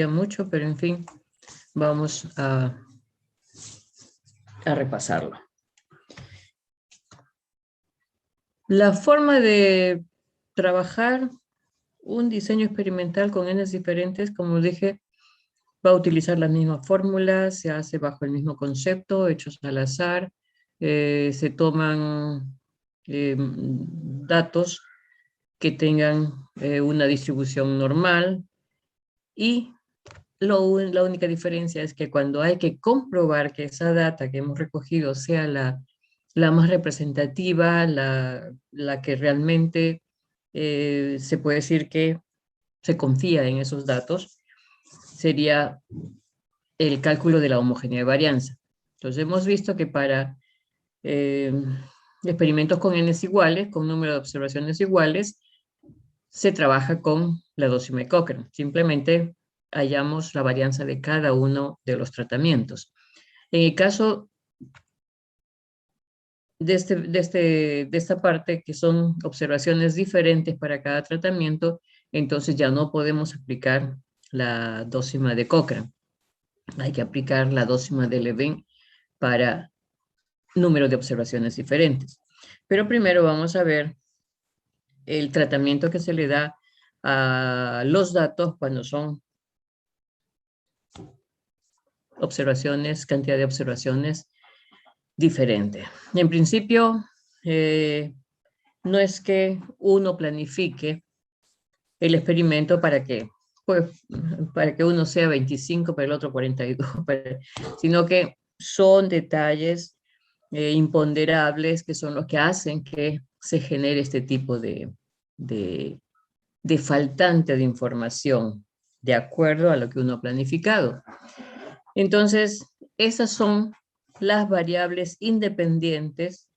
mucho, pero en fin, vamos a repasarlo. La forma de trabajar un diseño experimental con N diferentes, como dije, va a utilizar las mismas fórmulas, se hace bajo el mismo concepto, hechos al azar, se toman datos que tengan una distribución normal y la única diferencia es que cuando hay que comprobar que esa data que hemos recogido sea la más representativa, la que realmente se puede decir que se confía en esos datos, sería el cálculo de la homogeneidad de varianza. Entonces hemos visto que para experimentos con n iguales, con número de observaciones iguales, se trabaja con la dócima de Cochrane. Simplemente hallamos la varianza de cada uno de los tratamientos. En el caso de esta parte, que son observaciones diferentes para cada tratamiento, entonces ya no podemos aplicar la dócima de Cochrane. Hay que aplicar la dócima de Levin para número de observaciones diferentes. Pero primero vamos a ver el tratamiento que se le da a los datos cuando son observaciones, cantidad de observaciones diferente. En principio, no es que uno planifique el experimento para que uno sea 25, para el otro 42, sino que son detalles imponderables que son los que hacen que se genere este tipo de faltante de información de acuerdo a lo que uno ha planificado. Entonces, esas son las variables independientes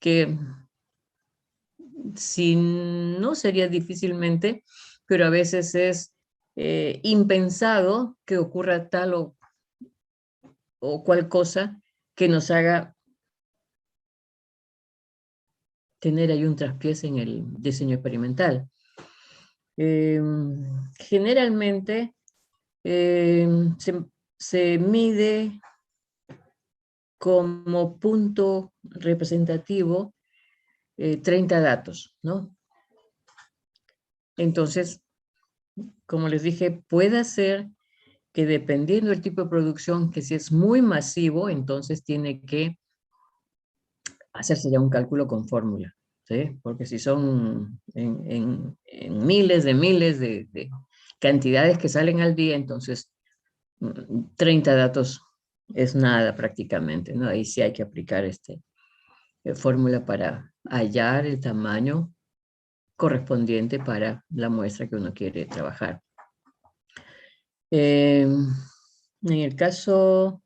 que si no sería difícilmente, pero a veces es impensado que ocurra tal o cual cosa que nos haga tener ahí un traspiés en el diseño experimental. Generalmente se mide como punto representativo 30 datos, ¿no? Entonces, como les dije, puede ser que dependiendo del tipo de producción, que si es muy masivo, entonces tiene que hacerse ya un cálculo con fórmula, ¿sí? Porque si son en miles de cantidades que salen al día, entonces 30 datos es nada prácticamente, ¿no? Ahí sí hay que aplicar fórmula para hallar el tamaño correspondiente para la muestra que uno quiere trabajar. En el caso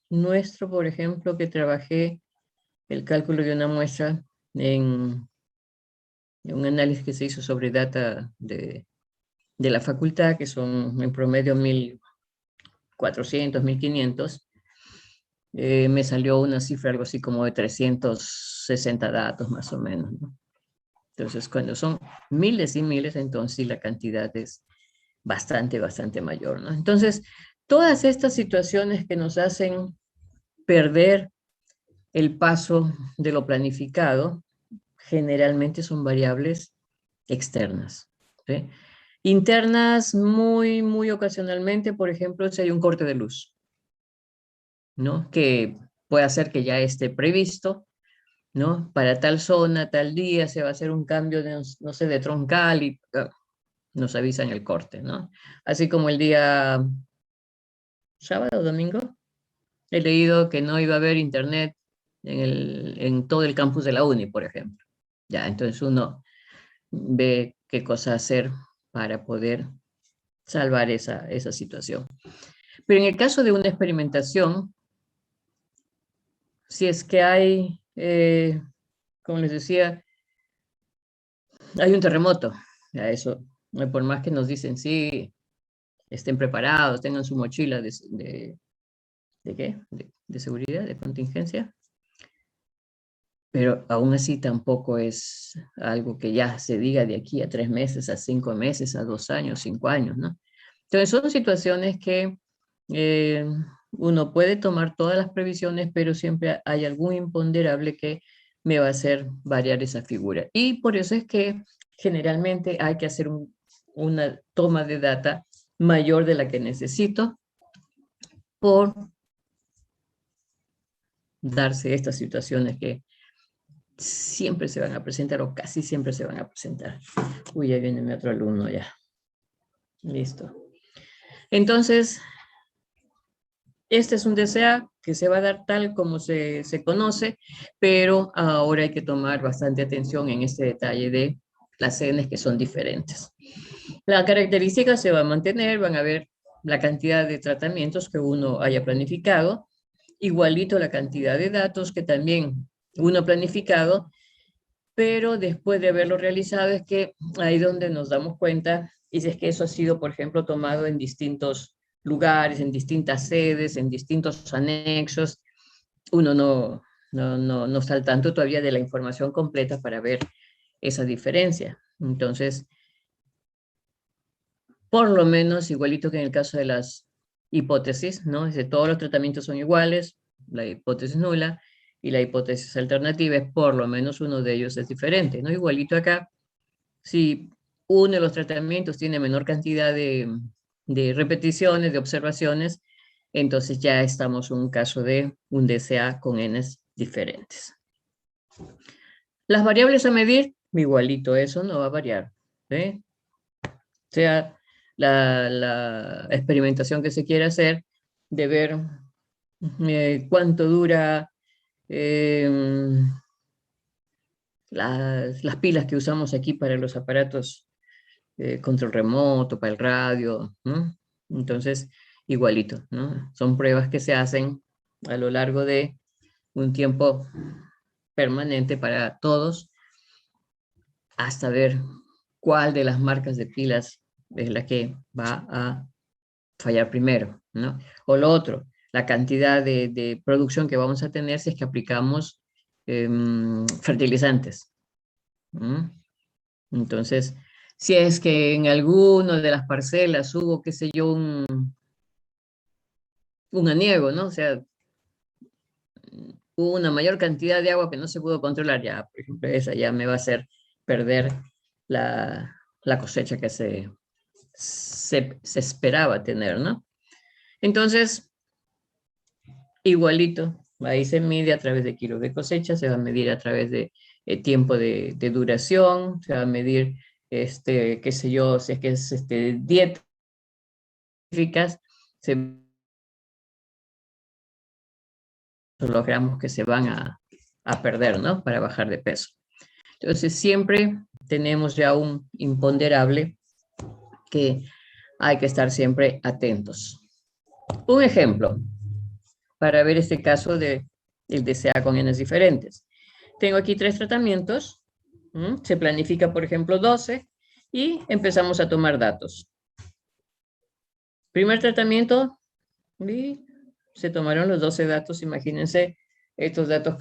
nuestro, por ejemplo, que trabajé el cálculo de una muestra en un análisis que se hizo sobre data de la facultad, que son en promedio 1.400, 1.500, me salió una cifra algo así como de 360 datos más o menos, ¿no? Entonces, cuando son miles y miles, entonces sí la cantidad es bastante mayor, ¿no? Entonces, todas estas situaciones que nos hacen perder el paso de lo planificado, generalmente son variables externas, ¿sí? Internas, muy ocasionalmente, por ejemplo, si hay un corte de luz, ¿no? Que puede hacer que ya esté previsto, ¿no? Para tal zona, tal día, se va a hacer un cambio de, no sé, de troncal y nos avisan el corte, ¿no? Así como el día sábado o domingo, he leído que no iba a haber internet en todo el campus de la uni, por ejemplo. Ya, entonces uno ve qué cosa hacer para poder salvar esa situación. Pero en el caso de una experimentación, si es que hay, como les decía, hay un terremoto, ya eso, por más que nos dicen, sí, estén preparados, tengan su mochila ¿de qué? De seguridad, de contingencia. pero aún así tampoco es algo que ya se diga de aquí a 3 meses, a 5 meses, a 2 años, 5 años, ¿no? Entonces son situaciones que eh, uno puede tomar todas las previsiones, pero siempre hay algún imponderable que me va a hacer variar esa figura. Y por eso es que generalmente hay que hacer una toma de data mayor de la que necesito por darse estas situaciones que siempre se van a presentar o casi siempre se van a presentar. Uy, ya viene mi otro alumno ya. Listo. Entonces, este es un DCA que se va a dar tal como se conoce, pero ahora hay que tomar bastante atención en este detalle de las CNs que son diferentes. La característica se va a mantener, van a ver la cantidad de tratamientos que uno haya planificado, igualito la cantidad de datos que también uno ha planificado, pero después de haberlo realizado es que ahí donde nos damos cuenta, y si es que eso ha sido, por ejemplo, tomado en distintos lugares, en distintas sedes, en distintos anexos, uno no está al tanto todavía de la información completa para ver esa diferencia. Entonces, por lo menos, igualito que en el caso de las hipótesis, ¿no? Es de todos los tratamientos son iguales, la hipótesis nula y la hipótesis alternativa es por lo menos uno de ellos es diferente, ¿no? Igualito acá, si uno de los tratamientos tiene menor cantidad de repeticiones, de observaciones, entonces ya estamos en un caso de un DCA con Ns diferentes. Las variables a medir, igualito, eso no va a variar, ¿sí? Sea la experimentación que se quiera hacer, de ver cuánto dura las pilas que usamos aquí para los aparatos control remoto, para el radio, ¿no? Entonces, igualito, ¿no? Son pruebas que se hacen a lo largo de un tiempo permanente para todos, hasta ver cuál de las marcas de pilas es la que va a fallar primero, ¿no? O lo otro, la cantidad de producción que vamos a tener si es que aplicamos fertilizantes. Entonces, si es que en alguna de las parcelas hubo, qué sé yo, un aniego, ¿no? O sea, hubo una mayor cantidad de agua que no se pudo controlar, ya, por ejemplo, esa ya me va a hacer perder la cosecha que se esperaba tener, ¿no? Entonces, igualito, ahí se mide a través de kilos de cosecha, se va a medir a través de tiempo de duración, se va a medir, qué sé yo, si es que es dieta, los gramos que se van a perder, ¿no? Para bajar de peso. Entonces, siempre tenemos ya un imponderable que hay que estar siempre atentos. Un ejemplo, para ver este caso del DCA con Ns diferentes. Tengo aquí 3 tratamientos, se planifica, por ejemplo, 12 y empezamos a tomar datos. Primer tratamiento, y se tomaron los 12 datos, imagínense estos datos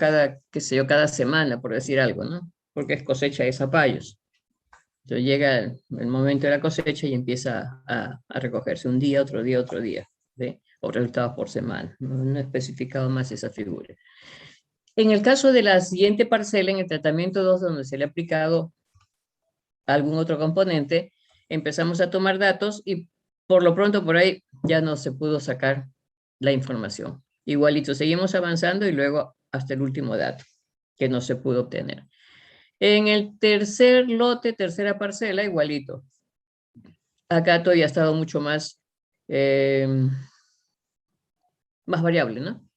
qué sé yo, cada semana, por decir algo, ¿no? Porque es cosecha de zapallos. Entonces llega el momento de la cosecha y empieza a recogerse un día, otro día, otro día, ¿sí? O resultados por semana. No he especificado más esa figura. En el caso de la siguiente parcela, en el tratamiento 2, donde se le ha aplicado algún otro componente, empezamos a tomar datos y por lo pronto por ahí ya no se pudo sacar la información. Igualito, seguimos avanzando y luego hasta el último dato que no se pudo obtener. En el tercer lote, tercera parcela, igualito. Acá todavía ha estado mucho más variable, ¿no?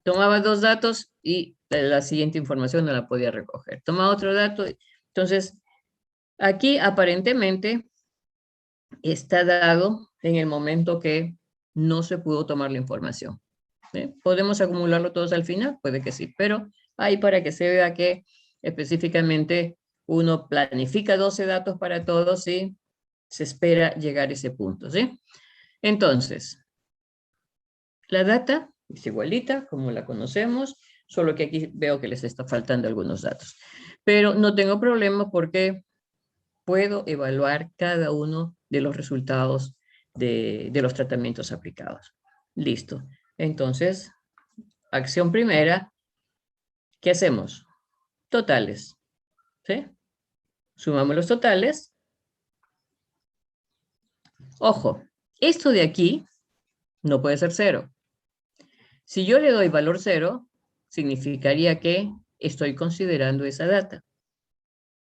Tomaba 2 datos y la siguiente información no la podía recoger. Tomaba otro dato. Entonces, aquí aparentemente está dado en el momento que no se pudo tomar la información. ¿Sí? ¿Podemos acumularlo todos al final? Puede que sí, pero ahí para que se vea que específicamente uno planifica 12 datos para todos y se espera llegar a ese punto, ¿sí? Entonces, la data es igualita, como la conocemos, solo que aquí veo que les está faltando algunos datos. Pero no tengo problema porque puedo evaluar cada uno de los resultados de los tratamientos aplicados. Listo. Entonces, acción primera, ¿qué hacemos? Totales. ¿Sí? Sumamos los totales. Ojo, esto de aquí no puede ser 0. Si yo le doy valor 0, significaría que estoy considerando esa data.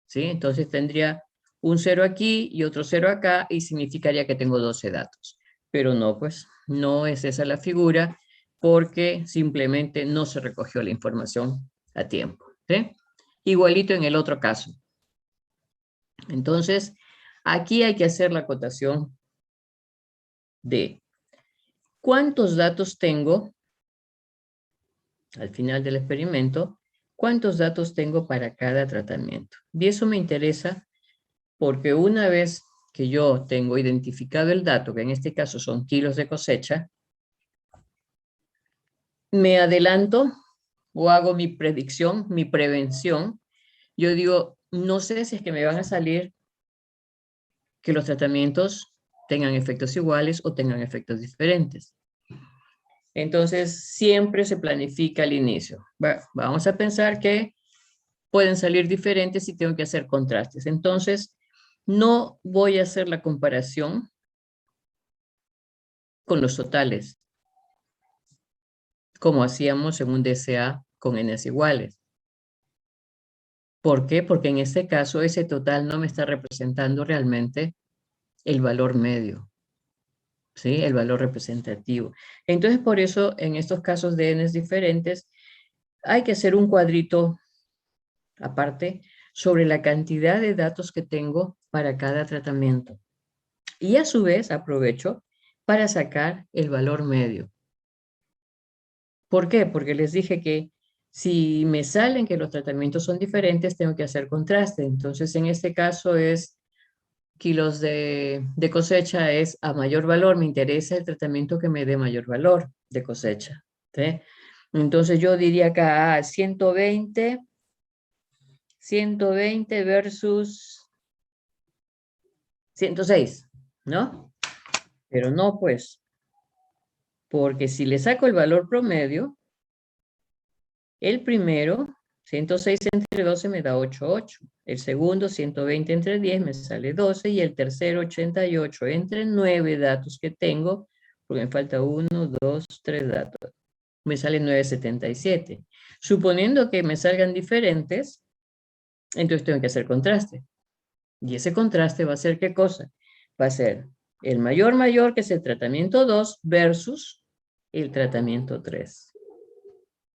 ¿Sí? Entonces tendría un 0 aquí y otro 0 acá y significaría que tengo 12 datos. Pero no, pues no es esa la figura porque simplemente no se recogió la información a tiempo. ¿Sí? Igualito en el otro caso. Entonces, aquí hay que hacer la acotación de cuántos datos tengo al final del experimento, cuántos datos tengo para cada tratamiento. Y eso me interesa porque una vez que yo tengo identificado el dato, que en este caso son kilos de cosecha, me adelanto o hago mi predicción, mi prevención. Yo digo, no sé si es que me van a salir que los tratamientos tengan efectos iguales o tengan efectos diferentes. Entonces, siempre se planifica al inicio. Bueno, vamos a pensar que pueden salir diferentes y tengo que hacer contrastes. Entonces, no voy a hacer la comparación con los totales, como hacíamos en un DCA con n's iguales. ¿Por qué? Porque en este caso ese total no me está representando realmente el valor medio, ¿sí? El valor representativo. Entonces, por eso, en estos casos de n's diferentes, hay que hacer un cuadrito aparte sobre la cantidad de datos que tengo para cada tratamiento. Y a su vez aprovecho para sacar el valor medio. ¿Por qué? Porque les dije que si me salen que los tratamientos son diferentes, tengo que hacer contraste. Entonces, en este caso es kilos de cosecha es a mayor valor. Me interesa el tratamiento que me dé mayor valor de cosecha. ¿Sí? Entonces, yo diría acá 120 versus 106, ¿no? Pero no, pues, porque si le saco el valor promedio, el primero, 106 entre 12 me da 88. El segundo, 120 entre 10 me sale 12. Y el tercero, 88 entre 9 datos que tengo, porque me falta 1, 2, 3 datos. Me sale 977. Suponiendo que me salgan diferentes, entonces tengo que hacer contraste. Y ese contraste va a ser ¿qué cosa? Va a ser el mayor, que es el tratamiento 2, versus el tratamiento 3.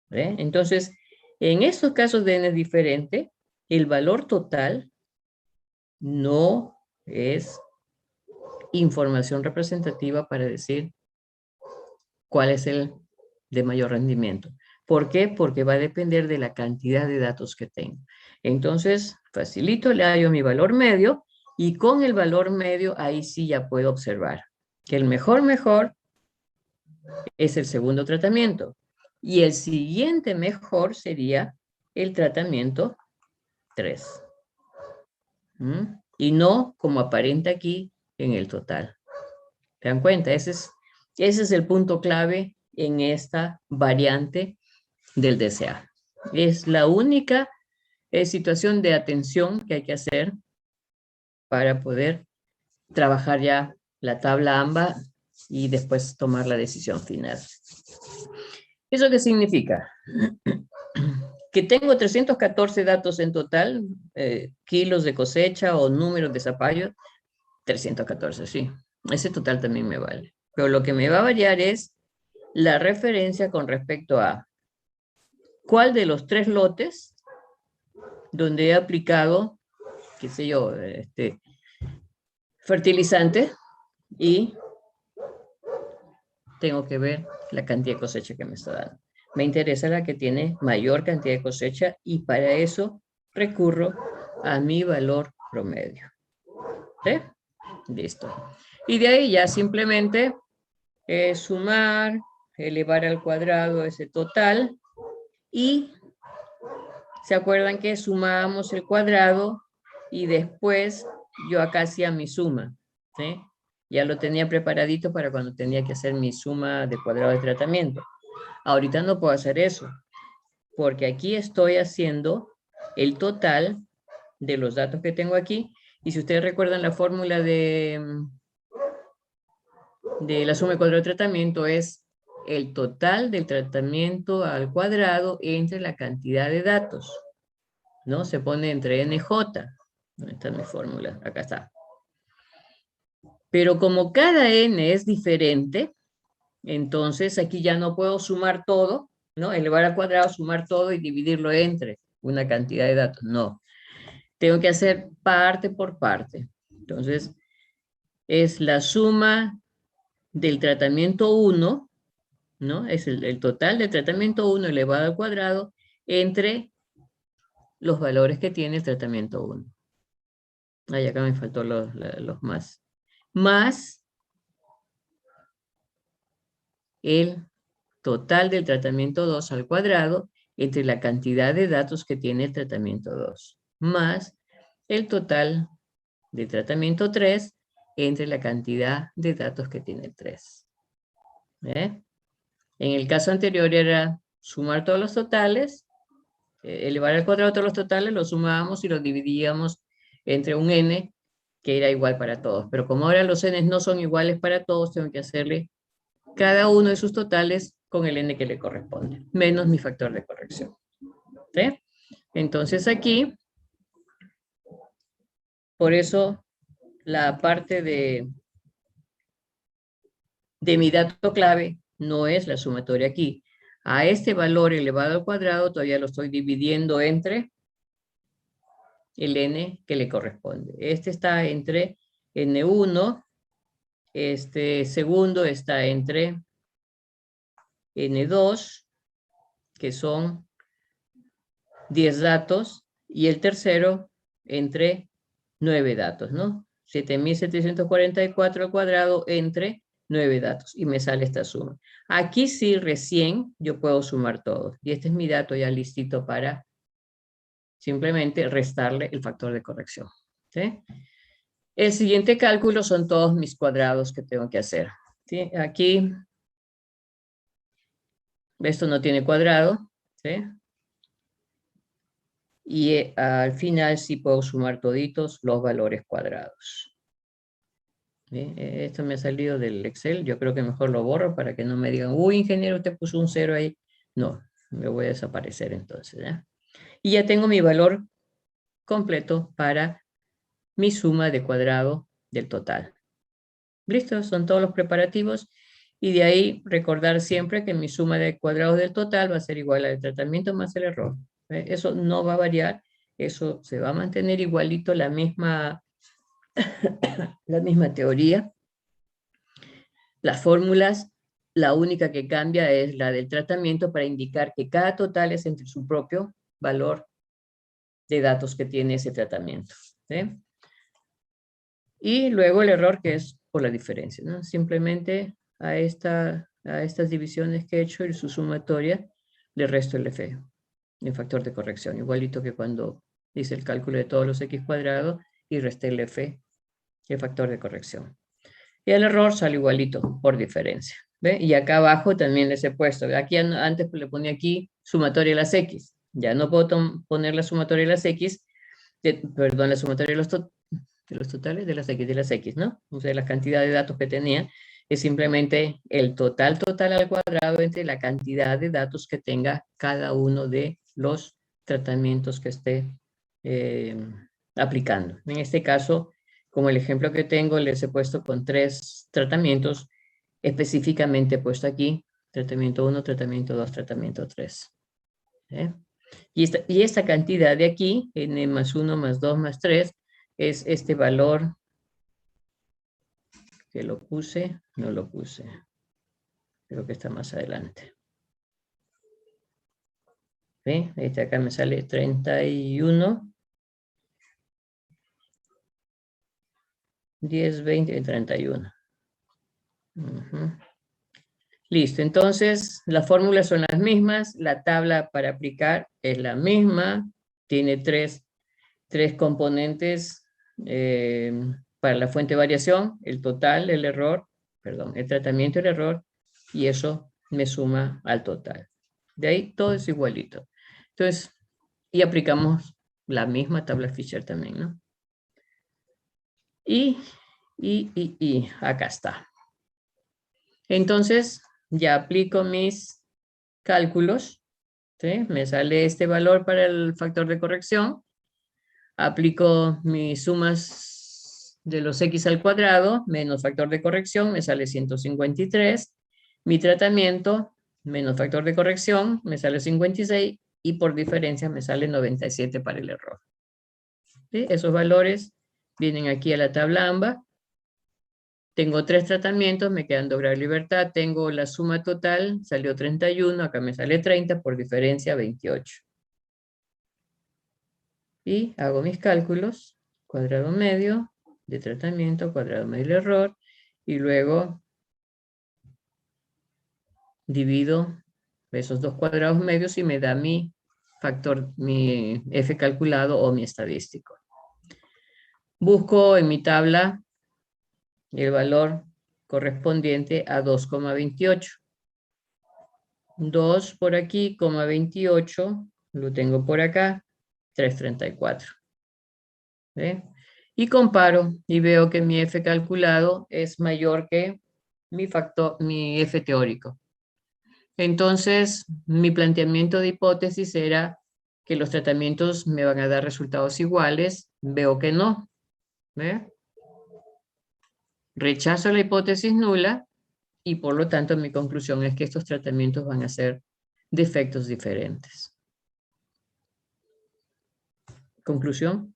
¿Ve? Entonces, en estos casos de n es diferente, el valor total no es información representativa para decir cuál es el de mayor rendimiento. ¿Por qué? Porque va a depender de la cantidad de datos que tengo. Entonces, facilito, le hallo mi valor medio y con el valor medio ahí sí ya puedo observar que el mejor es el segundo tratamiento. Y el siguiente mejor sería el tratamiento 3. Y no como aparenta aquí en el total. ¿Se dan cuenta? Ese es el punto clave en esta variante del DCA. Es la única situación de atención que hay que hacer para poder trabajar ya la tabla AMBA y después tomar la decisión final. ¿Eso qué significa? Que tengo 314 datos en total, kilos de cosecha o números de zapallo, 314, sí. Ese total también me vale. Pero lo que me va a variar es la referencia con respecto a cuál de los 3 lotes donde he aplicado, qué sé yo, fertilizante y tengo que ver la cantidad de cosecha que me está dando. Me interesa la que tiene mayor cantidad de cosecha y para eso recurro a mi valor promedio. ¿Sí? Listo. Y de ahí ya simplemente sumar, elevar al cuadrado ese total Y se acuerdan que sumábamos el cuadrado y después yo acá hacía mi suma, ¿sí? Ya lo tenía preparadito para cuando tenía que hacer mi suma de cuadrado de tratamiento. Ahorita no puedo hacer eso, porque aquí estoy haciendo el total de los datos que tengo aquí. Y si ustedes recuerdan la fórmula de la suma de cuadrado de tratamiento, es el total del tratamiento al cuadrado entre la cantidad de datos, ¿no? Se pone entre NJ. ¿Dónde está mi fórmula? Acá está. Pero como cada n es diferente, entonces aquí ya no puedo sumar todo, ¿no? Elevar al cuadrado, sumar todo y dividirlo entre una cantidad de datos. No. Tengo que hacer parte por parte. Entonces, es la suma del tratamiento 1, ¿no? Es el total del tratamiento 1 elevado al cuadrado entre los valores que tiene el tratamiento 1. Ahí acá me faltó los más. Más el total del tratamiento 2 al cuadrado entre la cantidad de datos que tiene el tratamiento 2. Más el total del tratamiento 3 entre la cantidad de datos que tiene el 3. En el caso anterior era sumar todos los totales, elevar al cuadrado todos los totales, los sumábamos y los dividíamos entre un n que era igual para todos. Pero como ahora los n no son iguales para todos, tengo que hacerle cada uno de sus totales con el n que le corresponde, menos mi factor de corrección. ¿Sí? Entonces aquí, por eso la parte de mi dato clave no es la sumatoria aquí. A este valor elevado al cuadrado todavía lo estoy dividiendo entre el n que le corresponde. Este está entre n1, este segundo está entre n2, que son 10 datos, y el tercero entre 9 datos, ¿no? 7.744 al cuadrado entre 9 datos, y me sale esta suma. Aquí sí, recién yo puedo sumar todo, y este es mi dato ya listito para simplemente restarle el factor de corrección. ¿Sí? El siguiente cálculo son todos mis cuadrados que tengo que hacer. ¿Sí? Aquí, esto no tiene cuadrado, ¿sí? Y al final sí puedo sumar toditos los valores cuadrados. ¿Sí? Esto me ha salido del Excel, yo creo que mejor lo borro para que no me digan, uy, ingeniero, usted puso un 0 ahí. No, me voy a desaparecer entonces. ¿Ya? Y ya tengo mi valor completo para mi suma de cuadrado del total. ¿Listo? Son todos los preparativos. Y de ahí recordar siempre que mi suma de cuadrados del total va a ser igual al tratamiento más el error. Eso no va a variar, eso se va a mantener igualito, la misma teoría. Las fórmulas, la única que cambia es la del tratamiento para indicar que cada total es entre su propio valor de datos que tiene ese tratamiento. ¿Sí? Y luego el error que es por la diferencia, ¿no? Simplemente a estas divisiones que he hecho y su sumatoria le resto el f, el factor de corrección, igualito que cuando hice el cálculo de todos los x cuadrados y resté el f, el factor de corrección. Y el error sale igualito por diferencia. ¿Ve? Y acá abajo también les he puesto, aquí antes le ponía aquí sumatoria de las x, ya no puedo poner la sumatoria de las x, perdón, la sumatoria de los totales de las x, ¿no? O sea, la cantidad de datos que tenía es simplemente el total al cuadrado entre la cantidad de datos que tenga cada uno de los tratamientos que esté aplicando. En este caso, como el ejemplo que tengo, les he puesto con 3 tratamientos, específicamente he puesto aquí, tratamiento 1, tratamiento 2, tratamiento 3. Y esta cantidad de aquí, n más 1 más 2 más 3, es este valor que lo puse, no lo puse. Creo que está más adelante. ¿Sí? Este acá me sale 31, 10, 20 y 31. Listo, entonces las fórmulas son las mismas, la tabla para aplicar es la misma, tiene tres componentes para la fuente de variación, el total, el error, perdón, el tratamiento del error, y eso me suma al total. De ahí todo es igualito. Entonces, y aplicamos la misma tabla Fisher también, ¿no? Y acá está. Entonces, ya aplico mis cálculos, ¿sí? Me sale este valor para el factor de corrección. Aplico mis sumas de los x al cuadrado menos factor de corrección, me sale 153. Mi tratamiento menos factor de corrección me sale 56 y por diferencia me sale 97 para el error. ¿Sí? Esos valores vienen aquí a la tabla AMBA. Tengo 3 tratamientos, me quedan 2 grados de libertad. Tengo la suma total, salió 31, acá me sale 30, por diferencia 28. Y hago mis cálculos, cuadrado medio de tratamiento, cuadrado medio de error, y luego divido esos 2 cuadrados medios y me da mi factor, mi F calculado o mi estadístico. Busco en mi tabla el valor correspondiente a 2,28. 2 por aquí, 28, lo tengo por acá, 334. ¿Ve? Y comparo y veo que mi F calculado es mayor que mi factor, mi F teórico. Entonces, mi planteamiento de hipótesis era que los tratamientos me van a dar resultados iguales. Veo que no. ¿Ve? Rechazo la hipótesis nula y por lo tanto mi conclusión es que estos tratamientos van a ser de efectos diferentes. Conclusión,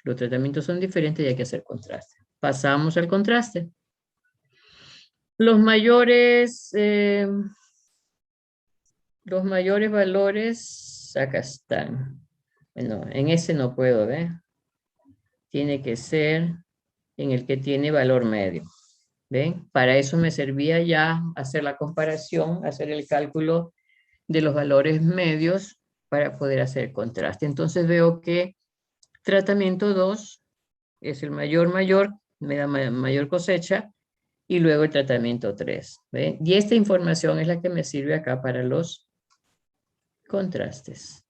los tratamientos son diferentes y hay que hacer contraste. Pasamos al contraste. Los mayores valores, acá están. Bueno, en ese no puedo, ¿ver? Tiene que ser en el que tiene valor medio. ¿Ven? Para eso me servía ya hacer la comparación, hacer el cálculo de los valores medios para poder hacer el contraste. Entonces veo que tratamiento 2 es el mayor, me da mayor cosecha, y luego el tratamiento 3. ¿Ven? Y esta información es la que me sirve acá para los contrastes.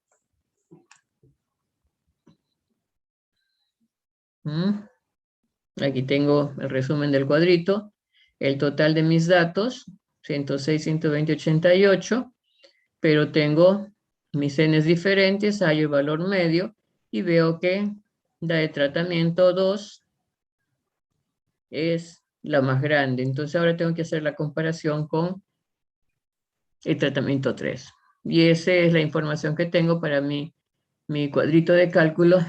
Aquí tengo el resumen del cuadrito, el total de mis datos, 106, 120, 88, pero tengo mis n's diferentes, hay el valor medio, y veo que la de tratamiento 2 es la más grande. Entonces ahora tengo que hacer la comparación con el tratamiento 3. Y esa es la información que tengo para mi cuadrito de cálculo.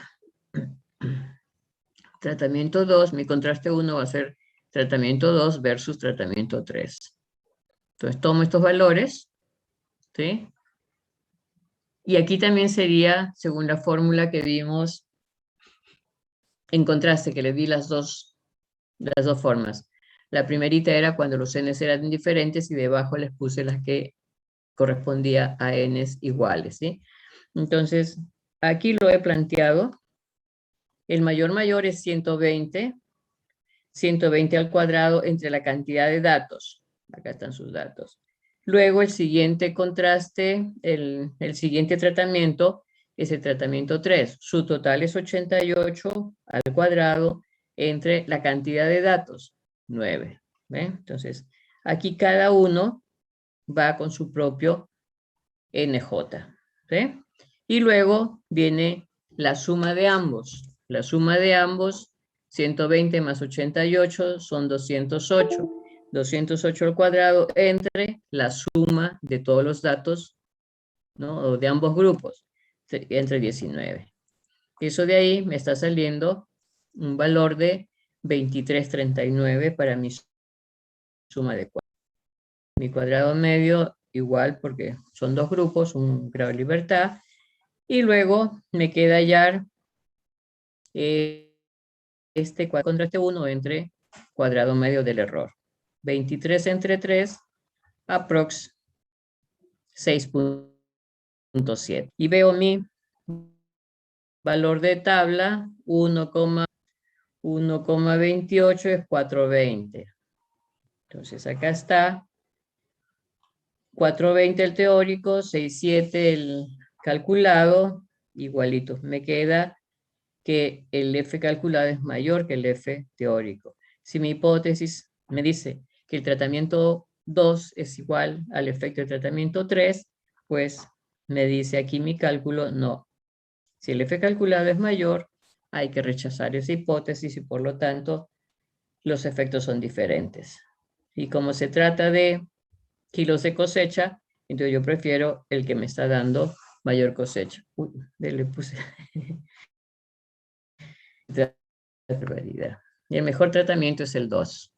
Tratamiento 2, mi contraste 1 va a ser tratamiento 2 versus tratamiento 3. Entonces tomo estos valores, ¿sí? Y aquí también sería, según la fórmula que vimos en contraste, que le di las dos formas. La primerita era cuando los n's eran diferentes y debajo les puse las que correspondía a n's iguales, ¿sí? Entonces, aquí lo he planteado. El mayor es 120. 120 al cuadrado entre la cantidad de datos. Acá están sus datos. Luego el siguiente contraste, el siguiente tratamiento es el tratamiento 3. Su total es 88 al cuadrado entre la cantidad de datos, 9. ¿Ven? Entonces, aquí cada uno va con su propio NJ. ¿Sí? Y luego viene la suma de ambos. La suma de ambos, 120 más 88 son 208. 208 al cuadrado entre la suma de todos los datos, ¿no? O de ambos grupos, entre 19. Eso de ahí me está saliendo un valor de 2339 para mi suma de cuadrados. Mi cuadrado medio igual porque son dos grupos, un grado de libertad. Y luego me queda hallar este contraste 1 entre cuadrado medio del error. 23 entre 3 aprox 6.7. Y veo mi valor de tabla, 1,28 es 420. Entonces acá está 420 el teórico, 67 el calculado, igualito. Me queda que el F calculado es mayor que el F teórico. Si mi hipótesis me dice que el tratamiento 2 es igual al efecto del tratamiento 3, pues me dice aquí mi cálculo, no. Si el F calculado es mayor, hay que rechazar esa hipótesis y por lo tanto los efectos son diferentes. Y como se trata de kilos de cosecha, entonces yo prefiero el que me está dando mayor cosecha. Uy, le puse barbaridad. Y el mejor tratamiento es el 2.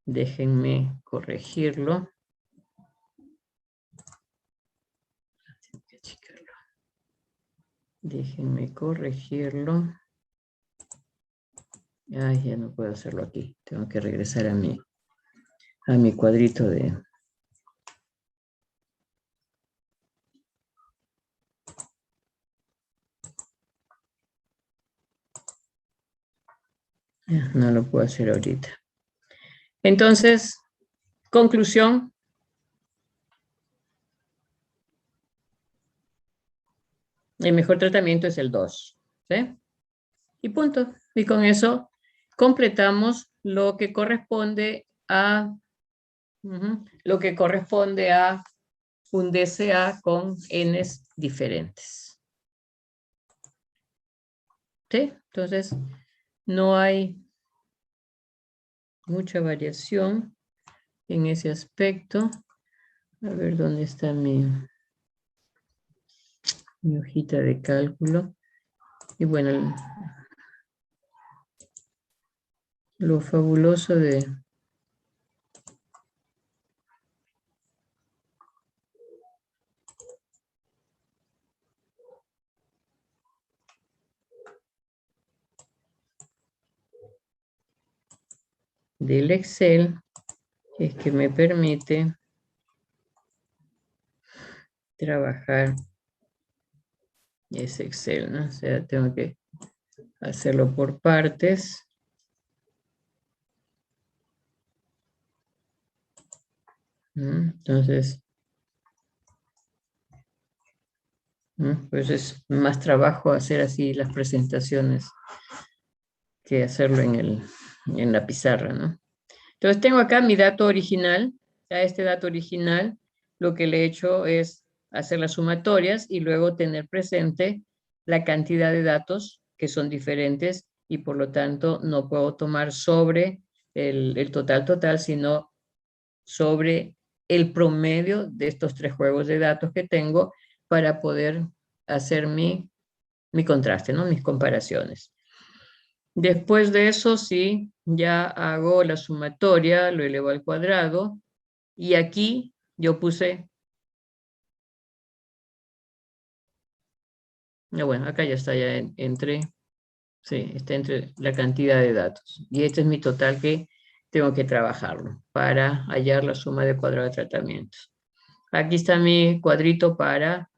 Déjenme corregirlo. Déjenme corregirlo. Ay, ya no puedo hacerlo aquí. Tengo que regresar a mi cuadrito de... No lo puedo hacer ahorita. Entonces, conclusión. El mejor tratamiento es el 2. ¿Sí? Y punto. Y con eso completamos lo que corresponde a un DCA con Ns diferentes. ¿Sí? Entonces, no hay mucha variación en ese aspecto. A ver dónde está mi hojita de cálculo. Y bueno, lo fabuloso del Excel es que me permite trabajar ese Excel, ¿no? O sea, tengo que hacerlo por partes. Entonces, pues es más trabajo hacer así las presentaciones que hacerlo en la pizarra, ¿no? Entonces tengo acá mi dato original. A este dato original lo que le he hecho es hacer las sumatorias y luego tener presente la cantidad de datos que son diferentes y por lo tanto no puedo tomar sobre el total, sino sobre el promedio de estos 3 juegos de datos que tengo para poder hacer mi contraste, ¿no? Mis comparaciones. Después de eso, sí, ya hago la sumatoria, lo elevo al cuadrado, y aquí yo puse... bueno, acá ya está, ya sí, está entre la cantidad de datos. Y este es mi total que tengo que trabajarlo para hallar la suma de cuadrados de tratamientos. Aquí está mi cuadrito para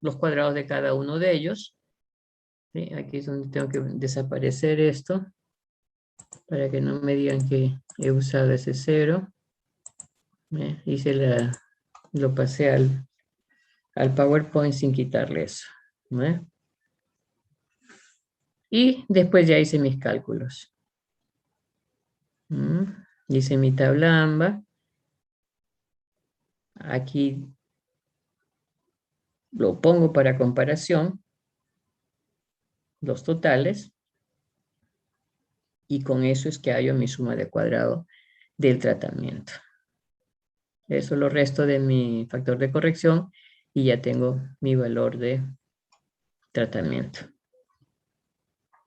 los cuadrados de cada uno de ellos. ¿Sí? Aquí es donde tengo que desaparecer esto para que no me digan que he usado ese 0. Lo pasé al PowerPoint sin quitarle eso. Y después ya hice mis cálculos. Hice mi tabla AMBA. Aquí lo pongo para comparación, los totales, y con eso es que hallo mi suma de cuadrado del tratamiento. Eso lo resto de mi factor de corrección y ya tengo mi valor de tratamiento.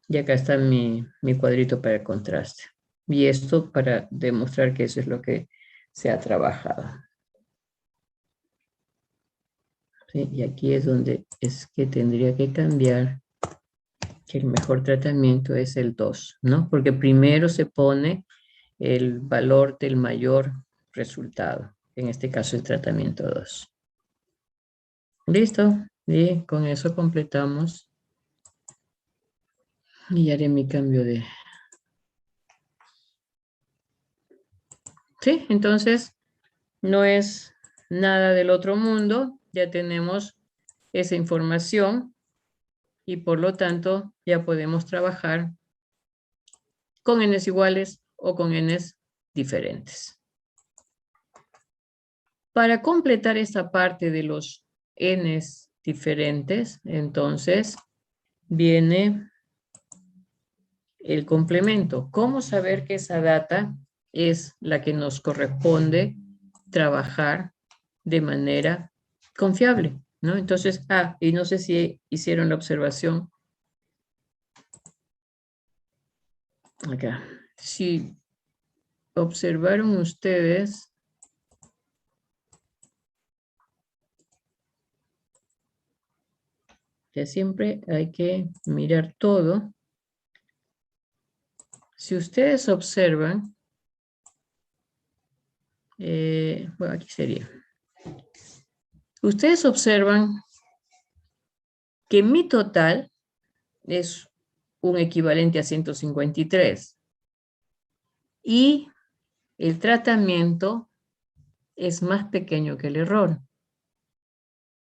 Y acá está mi cuadrito para el contraste. Y esto para demostrar que eso es lo que se ha trabajado. ¿Sí? Y aquí es donde es que tendría que cambiar que el mejor tratamiento es el 2, ¿no? Porque primero se pone el valor del mayor resultado. en este caso el tratamiento 2. ¿Listo? Y con eso completamos. Y haré mi cambio de... Sí, entonces no es nada del otro mundo. Ya tenemos esa información y por lo tanto ya podemos trabajar con n's iguales o con n's diferentes. Para completar esta parte de los n's diferentes, entonces viene el complemento. ¿Cómo saber que esa data es la que nos corresponde trabajar de manera confiable? ¿No? Entonces, y no sé si hicieron la observación acá. Si observaron ustedes que siempre hay que mirar todo. Si ustedes observan, bueno, aquí sería. Ustedes observan que mi total es un equivalente a 153 y el tratamiento es más pequeño que el error.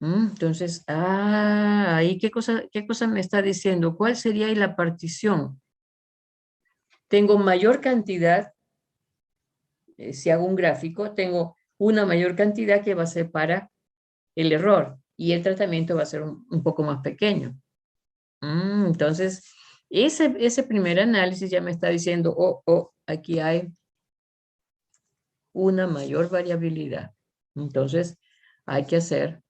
Entonces, ahí qué cosa me está diciendo. ¿Cuál sería ahí la partición? Tengo mayor cantidad, si hago un gráfico, tengo una mayor cantidad que va a ser para el error y el tratamiento va a ser un poco más pequeño. Entonces, ese primer análisis ya me está diciendo, aquí hay una mayor variabilidad. Entonces, hay que hacer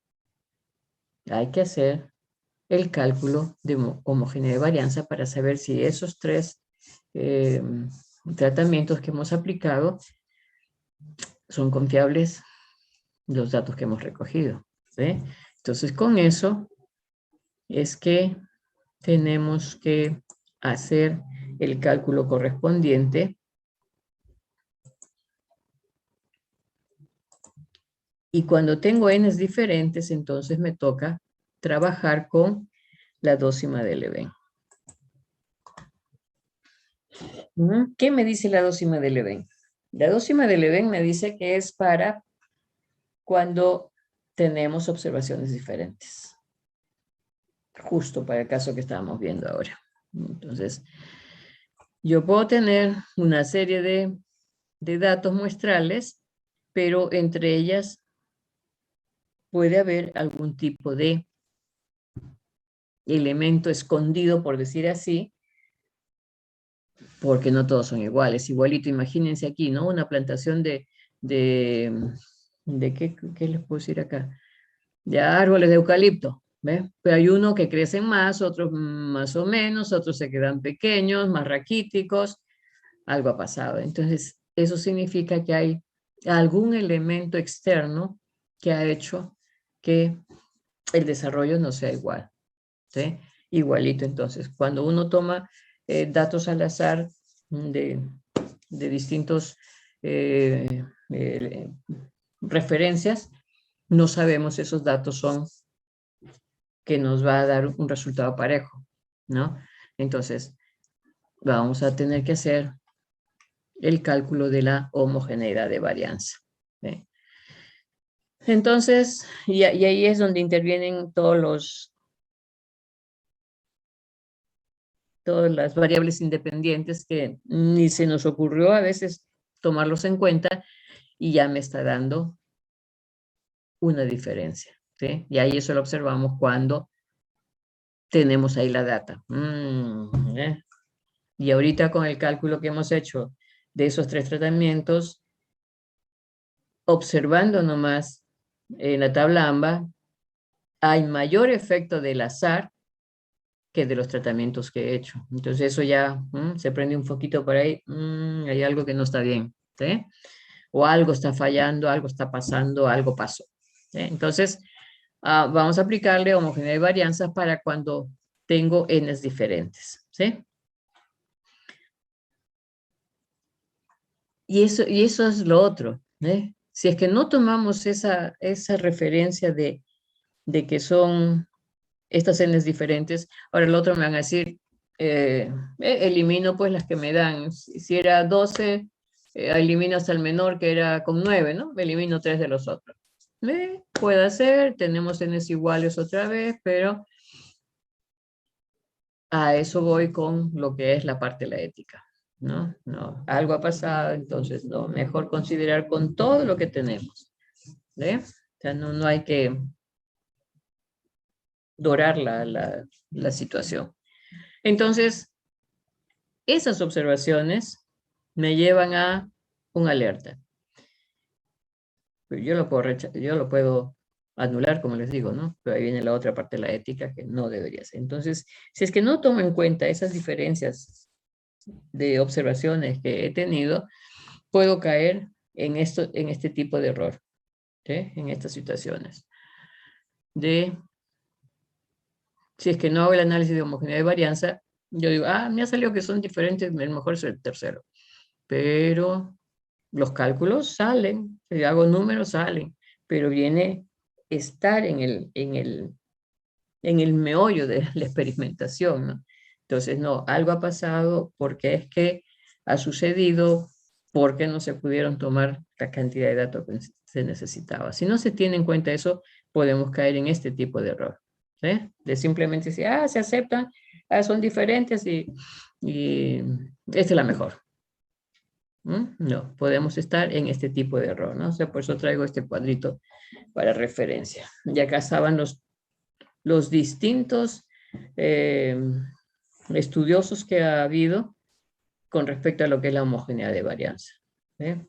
el cálculo de homogeneidad de varianza para saber si esos tres tratamientos que hemos aplicado son confiables los datos que hemos recogido. ¿Sí? Entonces, con eso es que tenemos que hacer el cálculo correspondiente y cuando tengo n's diferentes, entonces me toca trabajar con la dócima de Leven. ¿Qué me dice la dócima de Leven? La dócima de Leven me dice que es para cuando tenemos observaciones diferentes. Justo para el caso que estábamos viendo ahora. Entonces, yo puedo tener una serie de datos muestrales, pero entre ellas puede haber algún tipo de elemento escondido, por decir así, porque no todos son iguales. Igualito, imagínense aquí, ¿no? Una plantación ¿qué les puedo decir acá? De árboles de eucalipto, ¿ves? Pero hay uno que crecen más, otros más o menos, otros se quedan pequeños, más raquíticos, algo ha pasado. Entonces, eso significa que hay algún elemento externo que ha hecho que el desarrollo no sea igual, ¿sí? Igualito, entonces, cuando uno toma datos al azar de distintos referencias, no sabemos si esos datos son que nos va a dar un resultado parejo, ¿no? Entonces, vamos a tener que hacer el cálculo de la homogeneidad de varianza. ¿Sí? Entonces, y ahí es donde intervienen todas las variables independientes que ni se nos ocurrió a veces tomarlos en cuenta y ya me está dando una diferencia. ¿Sí? Y ahí eso lo observamos cuando tenemos ahí la data. Y ahorita con el cálculo que hemos hecho de esos tres tratamientos, observando nomás en la tabla AMBA, hay mayor efecto del azar que de los tratamientos que he hecho. Entonces eso ya se prende un poquito por ahí, hay algo que no está bien, ¿sí? O algo está fallando, algo está pasando, algo pasó. ¿Sí? Entonces, vamos a aplicarle homogeneidad y varianzas para cuando tengo n's diferentes, ¿sí? Y eso es lo otro, ¿eh? Si es que no tomamos esa referencia de que son estas n diferentes, ahora el otro me van a decir, elimino pues las que me dan. Si era 12, elimino hasta el menor que era con 9, ¿no? Elimino 3 de los otros. Puede ser, tenemos n's iguales otra vez, pero a eso voy con lo que es la parte de la ética, ¿no? No, algo ha pasado, entonces no, mejor considerar con todo lo que tenemos, ¿ve? O sea, no hay que dorar la situación. Entonces, esas observaciones me llevan a un alerta. Yo lo puedo anular, como les digo, ¿no? Pero ahí viene la otra parte de la ética que no debería ser. Entonces, si es que no tomo en cuenta esas diferencias de observaciones que he tenido, puedo caer en este tipo de error, ¿sí? En estas situaciones. Si es que no hago el análisis de homogeneidad y varianza, yo digo, me ha salido que son diferentes, el mejor es el tercero. Pero los cálculos salen, si hago números salen, pero viene estar en el meollo de la experimentación, ¿no? Entonces, no, algo ha pasado porque es que ha sucedido, porque no se pudieron tomar la cantidad de datos que se necesitaba. Si no se tiene en cuenta eso, podemos caer en este tipo de error, ¿sí? De simplemente decir, se aceptan, son diferentes y esta es la mejor. No, podemos estar en este tipo de error, ¿no? O sea, por eso traigo este cuadrito para referencia. Y acá estaban los distintos estudiosos que ha habido con respecto a lo que es la homogeneidad de varianza.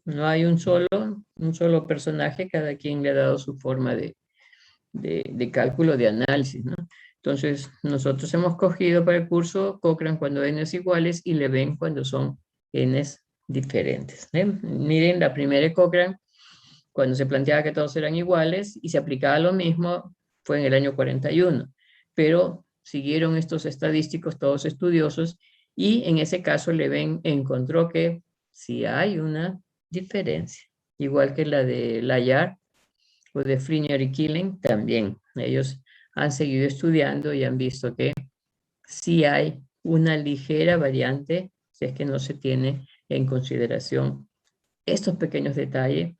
No hay un solo personaje, cada quien le ha dado su forma de cálculo, de análisis, ¿no? Entonces, nosotros hemos cogido para el curso Cochrane cuando n es iguales y Leven cuando son n diferentes. Miren, la primera Cochrane, cuando se planteaba que todos eran iguales y se aplicaba lo mismo, fue en el año 41, pero siguieron estos estadísticos, todos estudiosos, y en ese caso Leven encontró que sí hay una diferencia, igual que la de Layard o de Frinier y Killing también. Ellos han seguido estudiando y han visto que sí hay una ligera variante si es que no se tiene en consideración estos pequeños detalles,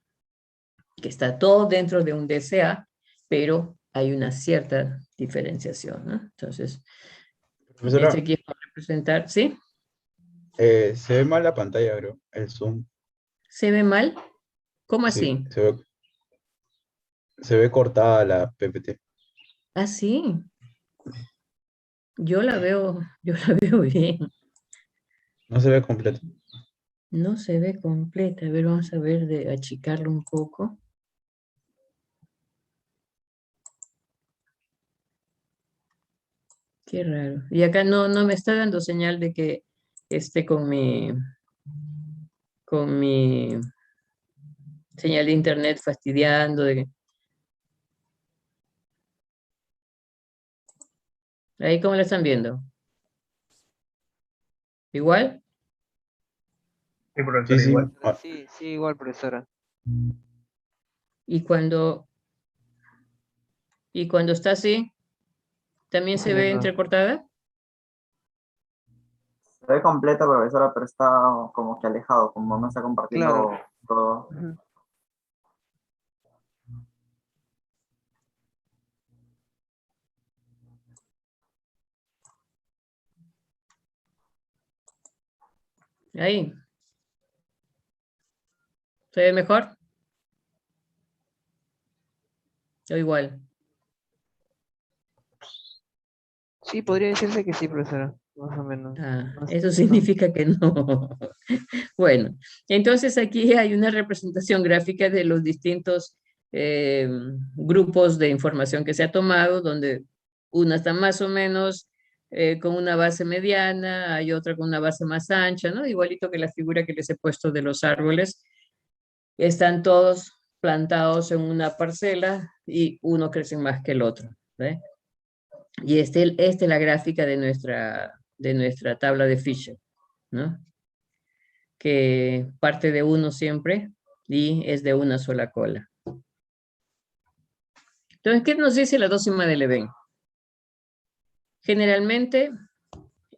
que está todo dentro de un DCA, pero hay una cierta diferenciación, ¿no? Entonces, Profesora, aquí es para representar, ¿sí? se ve mal la pantalla, bro. El zoom. ¿Se ve mal? ¿Cómo Sí, así? se ve cortada la PPT. Ah, sí. Yo la veo bien. No se ve completo. No se ve completa. A ver, vamos a ver de achicarlo un poco. Qué raro. Y acá no me está dando señal de que esté con mi señal de internet fastidiando. Ahí, ¿cómo la están viendo? ¿Igual? Sí, Sí, profesor, sí. igual. Sí, sí, igual, profesora. Y cuando está así, ¿también se Sí, ve no. entrecortada? Se ve completa, profesora, pero está como que alejado, como no está compartiendo Claro. todo. Ujú. Ahí. ¿Se ve mejor? O igual. Sí, podría decirse que sí, profesora. Más o menos. Eso No. significa que no. Bueno, entonces aquí hay una representación gráfica de los distintos grupos de información que se ha tomado, donde una está más o menos con una base mediana, hay otra con una base más ancha, ¿no? Igualito que la figura que les he puesto de los árboles. Están todos plantados en una parcela y uno crece más que el otro, ¿ve? Y esta es la gráfica de nuestra tabla de Fisher, ¿no? Que parte de 1 siempre y es de una sola cola. Entonces, ¿qué nos dice la dócima de Leven? Generalmente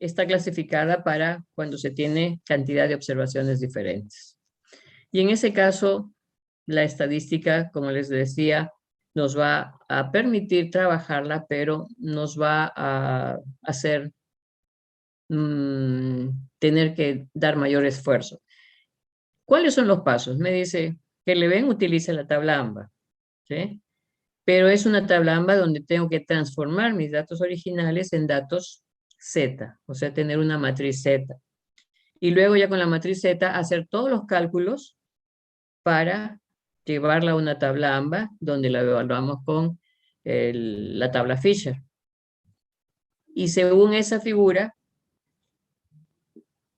está clasificada para cuando se tiene cantidad de observaciones diferentes. Y en ese caso, la estadística, como les decía, nos va a permitir trabajarla, pero nos va a hacer tener que dar mayor esfuerzo. ¿Cuáles son los pasos? Me dice que Leven utiliza la tabla AMBA, ¿sí? Pero es una tabla AMBA donde tengo que transformar mis datos originales en datos Z, o sea, tener una matriz Z. Y luego ya con la matriz Z hacer todos los cálculos para llevarla a una tabla AMBA donde la evaluamos con la tabla Fisher. Y según esa figura,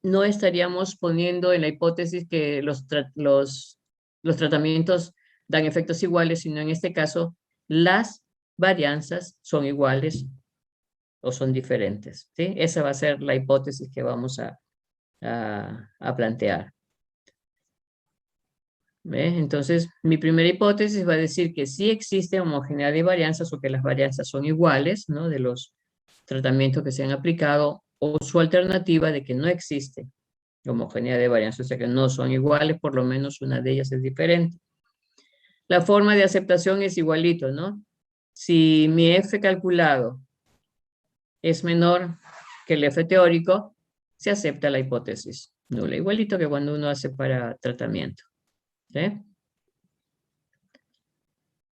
no estaríamos poniendo en la hipótesis que los tratamientos dan efectos iguales, sino en este caso las varianzas son iguales o son diferentes, ¿sí? Esa va a ser la hipótesis que vamos a plantear. ¿Ve? Entonces, mi primera hipótesis va a decir que sí existe homogeneidad de varianzas o que las varianzas son iguales, ¿no? De los tratamientos que se han aplicado, o su alternativa de que no existe homogeneidad de varianzas, o sea que no son iguales, por lo menos una de ellas es diferente. La forma de aceptación es igualito, ¿no? Si mi F calculado es menor que el F teórico, se acepta la hipótesis nula, igualito que cuando uno hace para tratamiento. ¿Sí?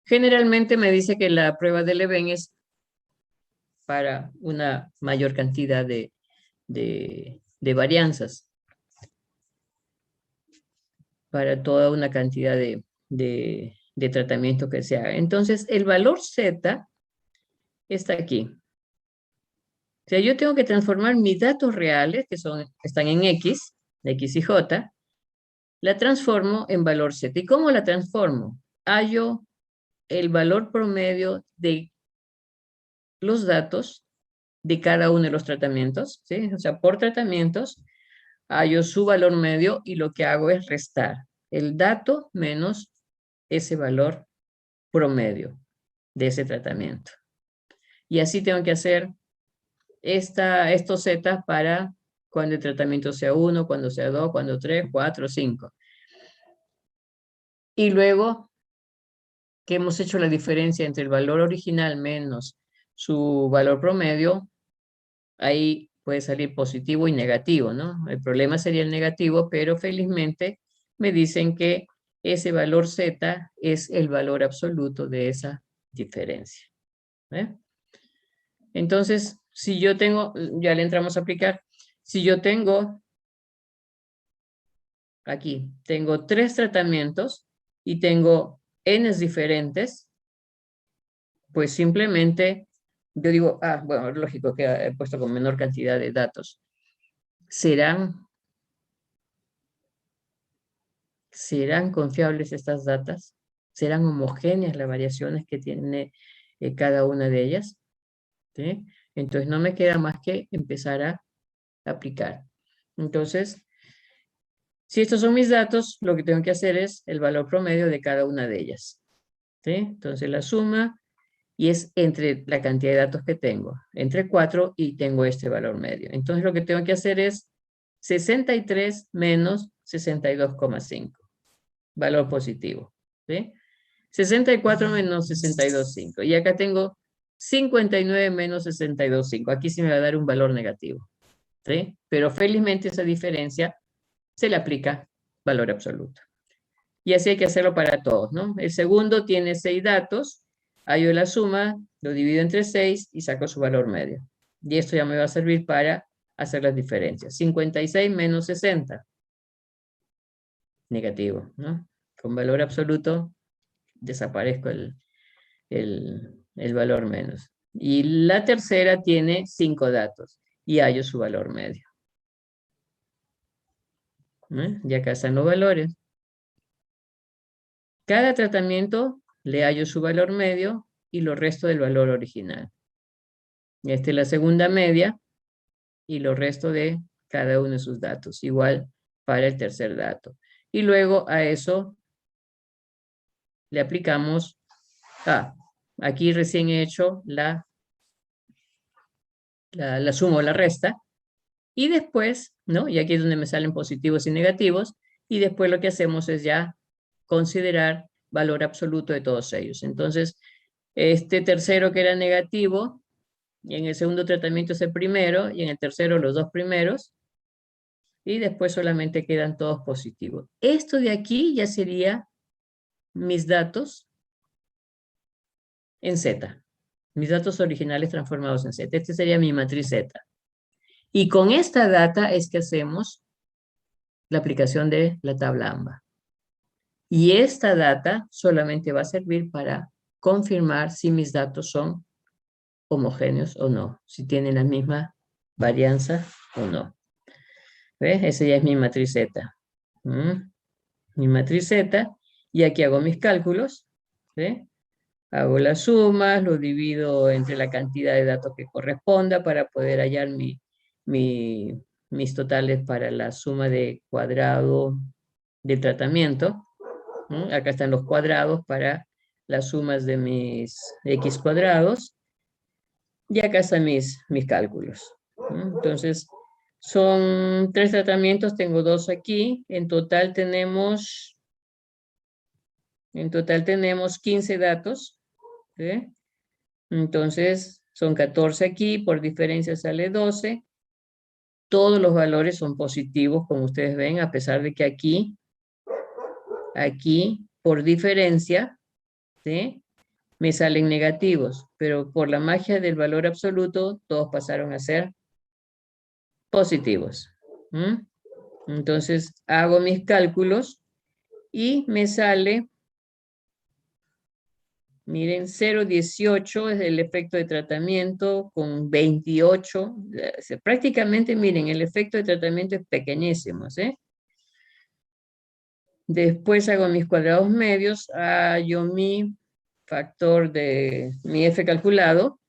Generalmente me dice que la prueba de Leven es para una mayor cantidad de varianzas, para toda una cantidad de tratamiento que se haga. Entonces, el valor Z está aquí. O sea, yo tengo que transformar mis datos reales, que están en X y J, la transformo en valor Z. ¿Y cómo la transformo? Hallo el valor promedio de los datos de cada uno de los tratamientos, ¿sí? O sea, por tratamientos, hallo su valor medio y lo que hago es restar el dato menos ese valor promedio de ese tratamiento. Y así tengo que hacer estos Z para cuando el tratamiento sea 1, cuando sea 2, cuando 3, 4, 5. Y luego que hemos hecho la diferencia entre el valor original menos su valor promedio, ahí puede salir positivo y negativo, ¿no? El problema sería el negativo, pero felizmente me dicen que ese valor Z es el valor absoluto de esa diferencia. ¿Eh? Entonces, si yo tengo, ya le entramos a aplicar, si yo tengo, aquí, tengo 3 tratamientos y tengo N diferentes, pues simplemente yo digo, bueno, lógico que he puesto con menor cantidad de datos. ¿Serán confiables estas datas? ¿Serán homogéneas las variaciones que tiene cada una de ellas? ¿Sí? Entonces no me queda más que empezar a aplicar. Entonces, si estos son mis datos, lo que tengo que hacer es el valor promedio de cada una de ellas. ¿Sí? Entonces la suma, y es entre la cantidad de datos que tengo, entre 4 y tengo este valor medio. Entonces lo que tengo que hacer es 63 menos 62,5, valor positivo. ¿Sí? 64 menos 62,5. Y acá tengo 59 menos 62,5. Aquí sí me va a dar un valor negativo. ¿Sí? Pero felizmente esa diferencia se le aplica valor absoluto. Y así hay que hacerlo para todos, ¿no? El segundo tiene 6 datos, hallo la suma, lo divido entre 6 y saco su valor medio. Y esto ya me va a servir para hacer las diferencias. 56 menos 60. Negativo, ¿no? Con valor absoluto desaparezco el valor menos. Y la tercera tiene 5 datos y hallo su valor medio. Y acá están los valores. Cada tratamiento le hallo su valor medio y lo resto del valor original. Esta es la segunda media y lo resto de cada uno de sus datos. Igual para el tercer dato. Y luego a eso le aplicamos, aquí recién he hecho la suma o la resta, y después, ¿no? Y aquí es donde me salen positivos y negativos, y después lo que hacemos es ya considerar valor absoluto de todos ellos. Entonces, este tercero que era negativo, y en el segundo tratamiento es el primero, y en el tercero los dos primeros, y después solamente quedan todos positivos. Esto de aquí ya sería mis datos en Z. Mis datos originales transformados en Z. Este sería mi matriz Z. Y con esta data es que hacemos la aplicación de la tabla AMBA. Y esta data solamente va a servir para confirmar si mis datos son homogéneos o no, si tienen la misma varianza o no. ¿Ves? Esa ya es mi matriz Z. Mi matriz Z, y aquí hago mis cálculos. ¿Sí? Hago las sumas, lo divido entre la cantidad de datos que corresponda para poder hallar mis totales para la suma de cuadrado del tratamiento. Acá están los cuadrados para las sumas de mis x cuadrados. Y acá están mis cálculos. Entonces, son 3 tratamientos, tengo 2 aquí. En total tenemos 15 datos. ¿Sí? Entonces, son 14 aquí, por diferencia sale 12. Todos los valores son positivos, como ustedes ven, a pesar de que aquí, por diferencia, ¿sí? Me salen negativos, pero por la magia del valor absoluto, todos pasaron a ser positivos. Entonces, hago mis cálculos y me sale, miren, 0,18 es el efecto de tratamiento con 28. Prácticamente, miren, el efecto de tratamiento es pequeñísimo, ¿sí? Después hago mis cuadrados medios, hallo mi factor de mi F calculado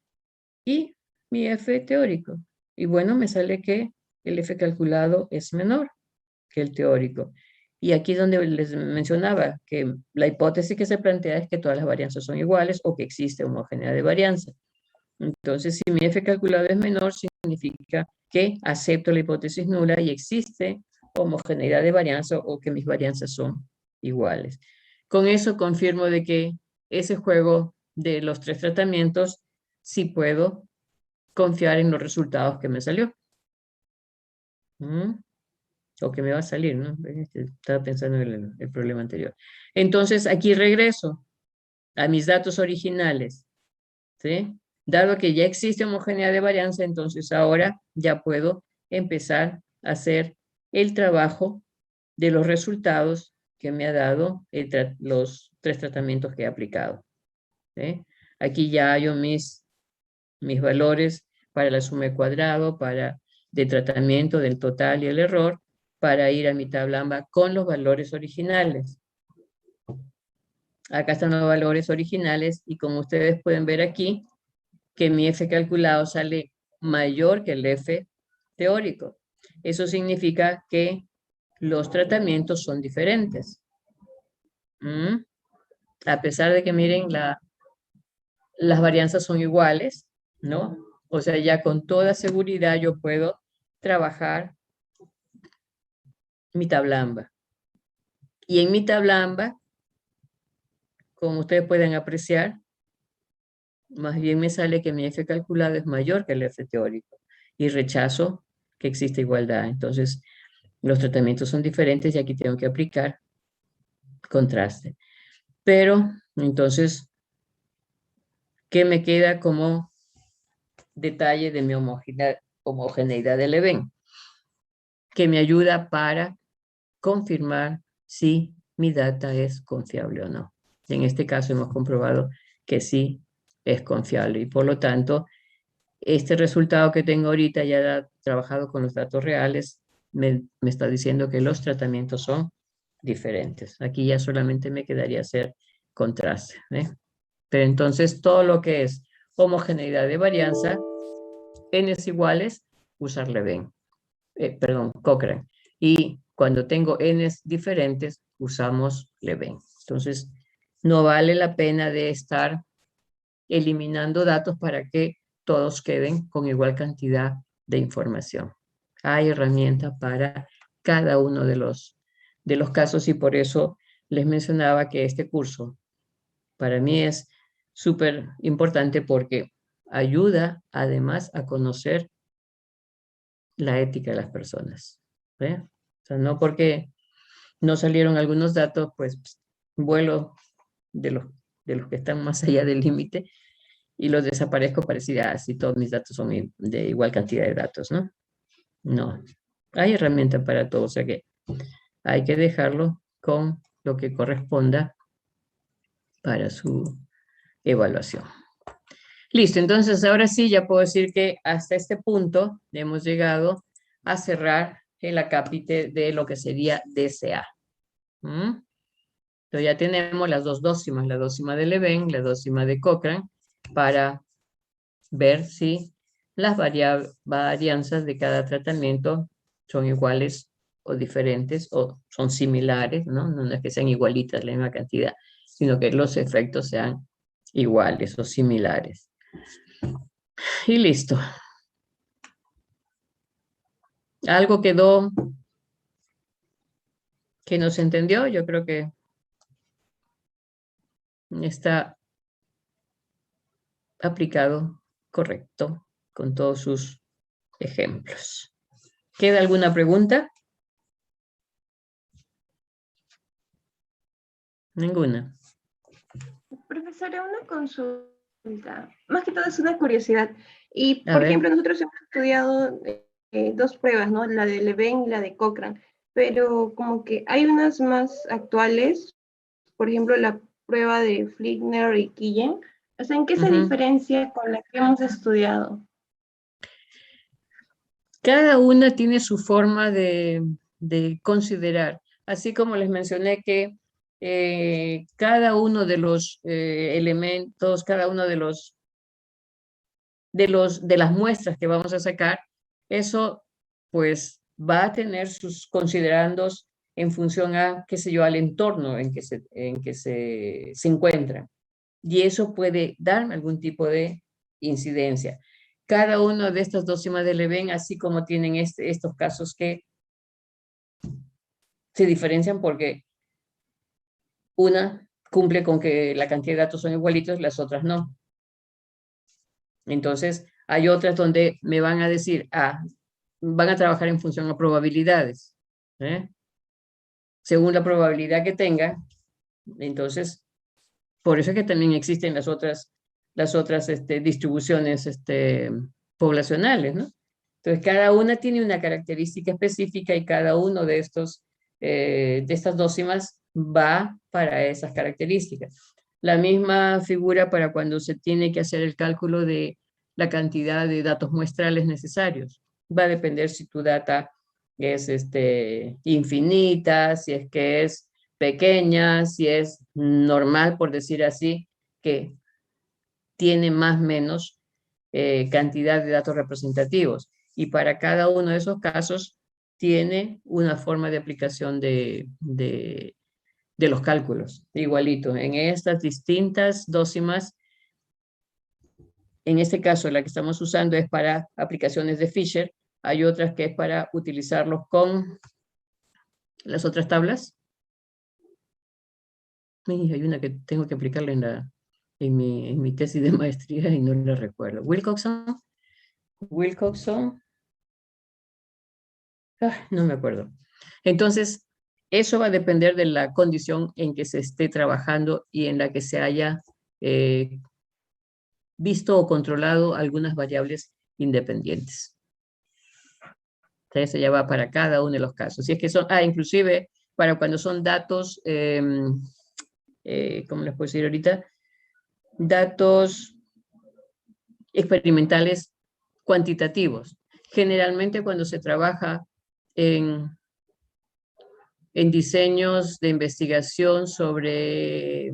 y mi F teórico. Y bueno, me sale que el F calculado es menor que el teórico. Y aquí es donde les mencionaba que la hipótesis que se plantea es que todas las varianzas son iguales o que existe homogeneidad de varianza. Entonces, si mi F calculado es menor, significa que acepto la hipótesis nula y existe homogeneidad de varianza o que mis varianzas son iguales. Con eso confirmo de que ese juego de los 3 tratamientos sí puedo confiar en los resultados que me salió. O que me va a salir, ¿no? Estaba pensando en el problema anterior. Entonces, aquí regreso a mis datos originales, ¿sí? Dado que ya existe homogeneidad de varianza, entonces ahora ya puedo empezar a hacer el trabajo de los resultados que me ha dado los 3 tratamientos que he aplicado. ¿Sí? Aquí ya hallo mis valores para la suma de cuadrado, de tratamiento del total y el error, para ir a mi tabla AMBA con los valores originales. Acá están los valores originales y como ustedes pueden ver aquí, que mi F calculado sale mayor que el F teórico. Eso significa que los tratamientos son diferentes. A pesar de que miren, las varianzas son iguales, ¿no? O sea, ya con toda seguridad yo puedo trabajar mi tabla AMBA. Y en mi tabla AMBA, como ustedes pueden apreciar, más bien me sale que mi F calculado es mayor que el F teórico. Y rechazo que existe igualdad. Entonces, los tratamientos son diferentes y aquí tengo que aplicar contraste. Pero, entonces, ¿qué me queda como detalle de mi homogeneidad del evento? Que me ayuda para confirmar si mi data es confiable o no. En este caso hemos comprobado que sí es confiable y por lo tanto este resultado que tengo ahorita ya trabajado con los datos reales me está diciendo que los tratamientos son diferentes. Aquí ya solamente me quedaría hacer contraste. Pero entonces todo lo que es homogeneidad de varianza, n's iguales, usar Leven. Cochrane. Y cuando tengo n's diferentes, usamos Leven. Entonces, No vale la pena de estar eliminando datos para que todos queden con igual cantidad de información. Hay herramientas para cada uno de los casos y por eso les mencionaba que este curso para mí es súper importante porque ayuda además a conocer la ética de las personas. ¿Ve? O sea, no porque no salieron algunos datos, pues vuelo de los que están más allá del límite y los desaparezco para decir, ah, sí, todos mis datos son de igual cantidad de datos, ¿no? No, hay herramientas para todo, o sea que hay que dejarlo con lo que corresponda para su evaluación. Listo, entonces ahora sí ya puedo decir que hasta este punto hemos llegado a cerrar el acápite de lo que sería DCA. ¿Mm? Entonces ya tenemos las dos dócimas, la dócima de Leven, la dócima de Cochrane, para ver si las varianzas de cada tratamiento son iguales o diferentes o son similares, ¿no? No es que sean igualitas la misma cantidad, sino que los efectos sean iguales o similares. Y listo. ¿Algo quedó que no se entendió? Yo creo que está aplicado correcto con todos sus ejemplos. ¿Queda alguna pregunta? Ninguna. Profesora, una consulta. Más que todo es una curiosidad. Y, A por ver. ejemplo, nosotros hemos estudiado dos pruebas, ¿no? La de Leven y la de Cochrane. Pero como que hay unas más actuales, por ejemplo, la prueba de Flickner y Killen. O sea, ¿en qué se diferencia con la que hemos estudiado? Cada una tiene su forma de considerar. Así como les mencioné que cada uno de los elementos, cada uno de las muestras que vamos a sacar, eso pues va a tener sus considerandos en función a, qué sé yo, al entorno en que se encuentran. Y eso puede darme algún tipo de incidencia. Cada uno de estas dócimas de Leven, así como tienen estos casos que se diferencian porque una cumple con que la cantidad de datos son igualitos, las otras no. Entonces, hay otras donde me van a decir, van a trabajar en función a probabilidades. Según la probabilidad que tenga, entonces, por eso es que también existen las otras distribuciones poblacionales, ¿no? Entonces, cada una tiene una característica específica y cada uno de estas dócimas va para esas características. La misma figura para cuando se tiene que hacer el cálculo de la cantidad de datos muestrales necesarios. Va a depender si tu data es infinita, si es que es pequeña, si es normal, por decir así, que tiene más o menos cantidad de datos representativos. Y para cada uno de esos casos tiene una forma de aplicación de los cálculos, igualito. En estas distintas dócimas, en este caso la que estamos usando es para aplicaciones de Fisher, hay otras que es para utilizarlos con las otras tablas. Hay una que tengo que aplicarla en mi tesis de maestría y no la recuerdo. Wilcoxon. No me acuerdo. Entonces, eso va a depender de la condición en que se esté trabajando y en la que se haya visto o controlado algunas variables independientes. Entonces, ya va para cada uno de los casos. Si es que son, inclusive para cuando son datos, ¿cómo les puedo decir ahorita? Datos experimentales cuantitativos. Generalmente cuando se trabaja en diseños de investigación sobre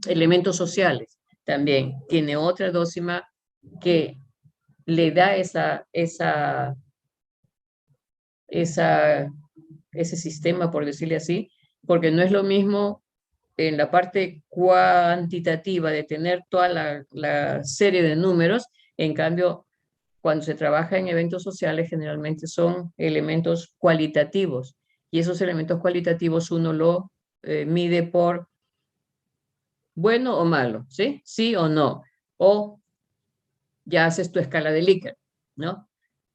elementos sociales, también tiene otra dócima que le da ese sistema, por decirle así, porque no es lo mismo en la parte cuantitativa de tener toda la serie de números. En cambio, cuando se trabaja en eventos sociales, generalmente son elementos cualitativos. Y esos elementos cualitativos uno lo mide por bueno o malo, ¿sí? Sí o no. O ya haces tu escala de Likert, ¿no?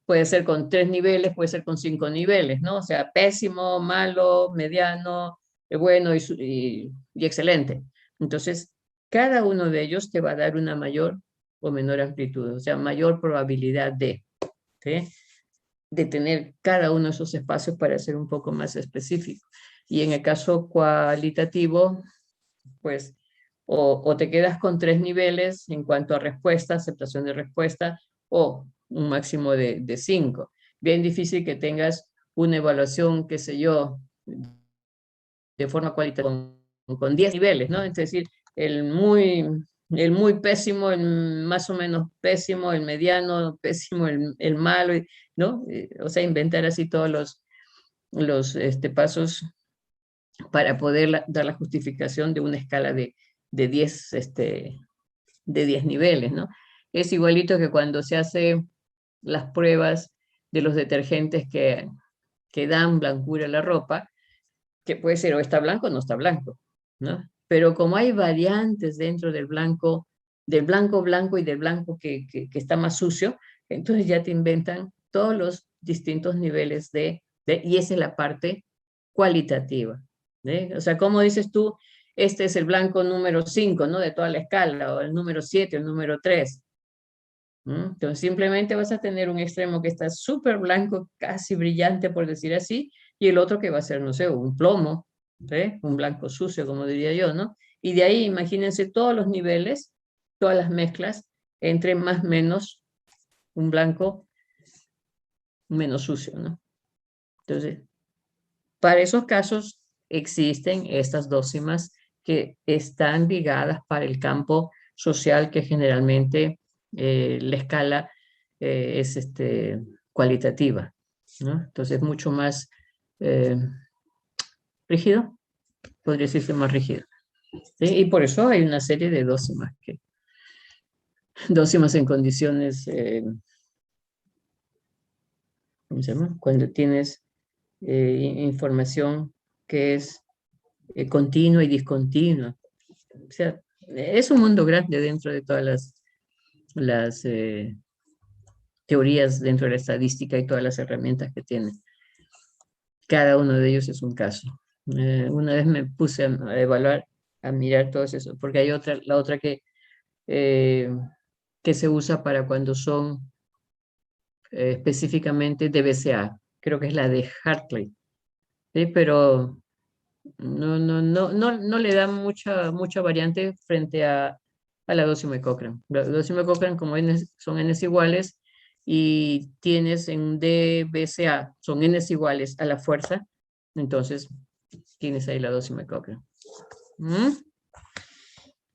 Puede ser con 3 niveles, puede ser con 5 niveles, ¿no? O sea, pésimo, malo, mediano, bueno y excelente. Entonces, cada uno de ellos te va a dar una mayor o menor amplitud, o sea, mayor probabilidad ¿sí? De tener cada uno de esos espacios para ser un poco más específico. Y en el caso cualitativo, pues, o te quedas con 3 niveles en cuanto a respuesta, aceptación de respuesta, o un máximo de 5. Bien difícil que tengas una evaluación, qué sé yo, de forma cualitativa con 10 niveles, ¿no? Es decir, el muy pésimo, el más o menos pésimo, el mediano, pésimo, el malo, ¿no? O sea, inventar así todos los pasos para poder dar la justificación de una escala de 10, de 10 niveles, ¿no? Es igualito que cuando se hace las pruebas de los detergentes que dan blancura a la ropa, que puede ser o está blanco o no está blanco, ¿no? Pero como hay variantes dentro del blanco blanco y del blanco que está más sucio, entonces ya te inventan todos los distintos niveles y esa es la parte cualitativa, ¿eh? O sea, como dices tú, este es el blanco número 5, ¿no? De toda la escala, o el número 7, el número 3. Entonces simplemente vas a tener un extremo que está súper blanco, casi brillante por decir así, y el otro que va a ser, no sé, un plomo, ¿sí? Un blanco sucio, como diría yo, ¿no? Y de ahí imagínense todos los niveles, todas las mezclas, entre más o menos un blanco menos sucio, ¿no? Entonces, para esos casos existen estas dócimas que están ligadas para el campo social que generalmente la escala es cualitativa, ¿no? Entonces, mucho más rígido, podría decirse más rígido, ¿sí? Y por eso hay una serie de dócimas en condiciones, ¿cómo se llama? Cuando tienes información que es continua y discontinua. O sea, es un mundo grande dentro de todas las teorías dentro de la estadística y todas las herramientas que tiene. Cada uno de ellos es un caso. Una vez me puse a evaluar, a mirar todo eso, porque hay la otra que se usa para cuando son específicamente DBCA. Creo que es la de Hartley, ¿sí? Pero no le da mucha variante frente a la dócima de Cochrane. La dócima de Cochrane, como son n's iguales, y tienes en DBCA, son n's iguales a la fuerza, entonces tienes ahí la dócima de Cochrane.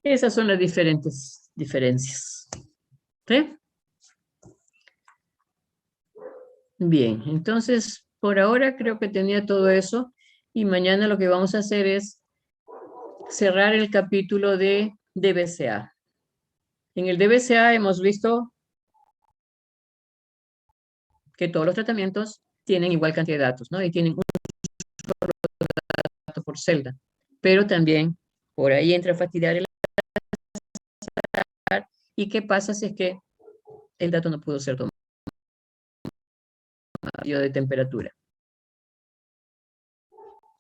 Esas son las diferentes diferencias. ¿Sí? Bien, entonces por ahora creo que tenía todo eso, y mañana lo que vamos a hacer es cerrar el capítulo de DBCA. En el DBCA hemos visto que todos los tratamientos tienen igual cantidad de datos, ¿no? Y tienen un solo dato por celda. Pero también por ahí entra a fastidiar el azar. ¿Y qué pasa si es que el dato no pudo ser tomado de temperatura?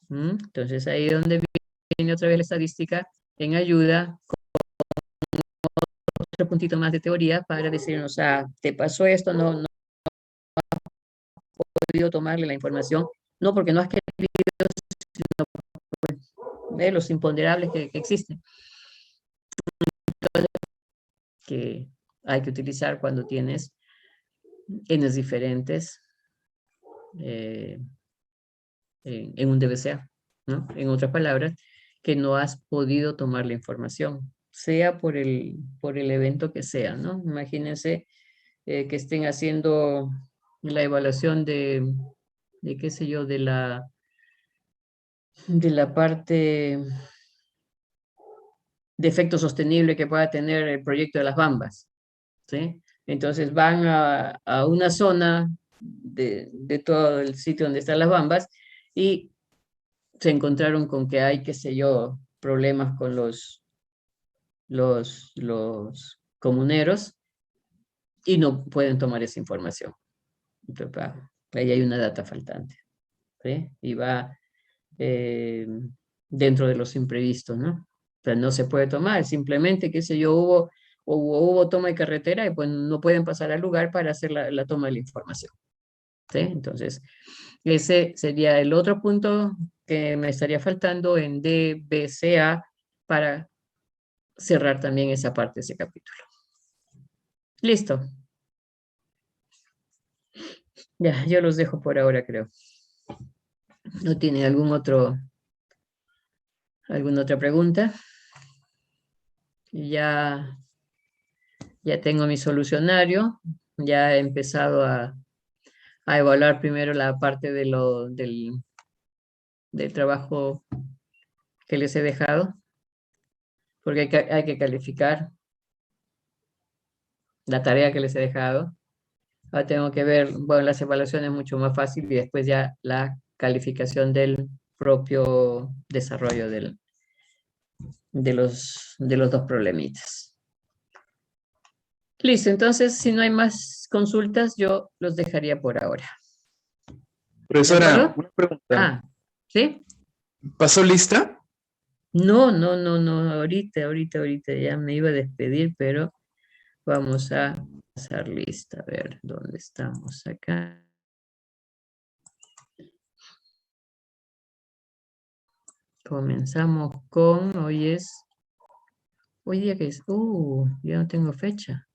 Entonces ahí es donde viene otra vez la estadística en ayuda, otro puntito más de teoría para decirnos, te pasó esto, no has podido tomarle la información, no porque no has querido, sino por los imponderables que existen, que hay que utilizar cuando tienes n's diferentes en un DBCA, ¿no? En otras palabras, que no has podido tomar la información, sea por el evento que sea, ¿no? Imagínense que estén haciendo la evaluación de qué sé yo, de la parte de efecto sostenible que pueda tener el proyecto de las Bambas, ¿sí? Entonces van a una zona de todo el sitio donde están las Bambas y se encontraron con que hay, qué sé yo, problemas con los comuneros y no pueden tomar esa información. Entonces, ahí hay una data faltante, ¿sí? Y va dentro de los imprevistos, ¿no? O sea, no se puede tomar, simplemente, qué sé yo, hubo toma de carretera y pues no pueden pasar al lugar para hacer la toma de la información, ¿sí? Entonces, ese sería el otro punto que me estaría faltando en DBCA para cerrar también esa parte de ese capítulo. Listo. Ya, yo los dejo por ahora, creo. ¿No tiene alguna otra pregunta? Ya tengo mi solucionario. Ya he empezado a evaluar primero la parte del trabajo que les he dejado, porque hay que calificar la tarea que les he dejado. Ahora tengo que ver, bueno, las evaluaciones mucho más fácil y después ya la calificación del propio desarrollo de los dos problemitas. Listo, entonces si no hay más consultas, yo los dejaría por ahora. ¿De Profesora, acuerdo? una pregunta. Ah, ¿sí? ¿Pasó lista? No, ahorita ya me iba a despedir, pero vamos a pasar lista, a ver dónde estamos acá. Comenzamos con, hoy día que es, ya no tengo fecha.